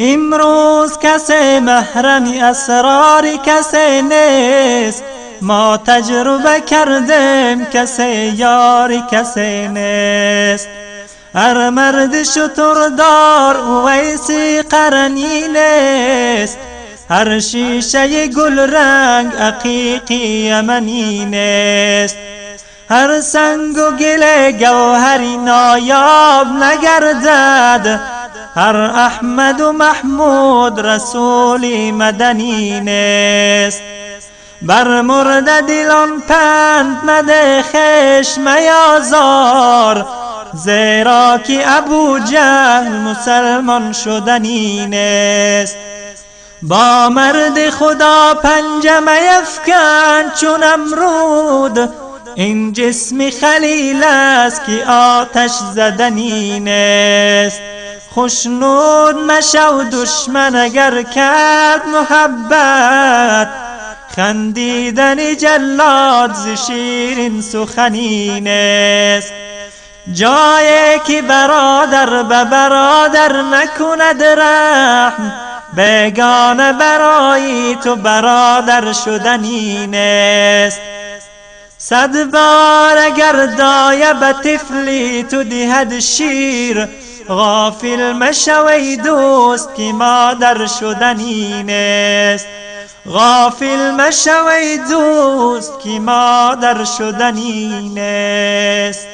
امروز کسی محرم اسرار کسی نیست، ما تجربه کردیم کسی یار کسی نیست. هر مرد شتردار اویسی قرنی نیست، هر شیشه گل رنگ عقیقی یمنی نیست. هر سنگ و گل گوهری نایاب نگردد، هر احمد و محمود رسولی مدنی نیست. بر مرده دلان پند مده خشم یازار، زیرا که ابو جهل مسلمان شدنی نیست. با مرد خدا پنجه میفکن چون امرود، این جسم خلیل است که آتش زدنی نیست. خوشنود مشو دشمن اگر کرد محبت، خندیدن جلاد ز شیرین سخنی نیست. جایی که برادر به برادر نکند رحم، بیگانه برای تو برادر شدنی نیست. 100 بار اگر دایه به طفلی تو دهد شیر، غافل مشوی دوست که مادر شدنی نیست. غافل مشوی دوست که مادر شدنی نیست.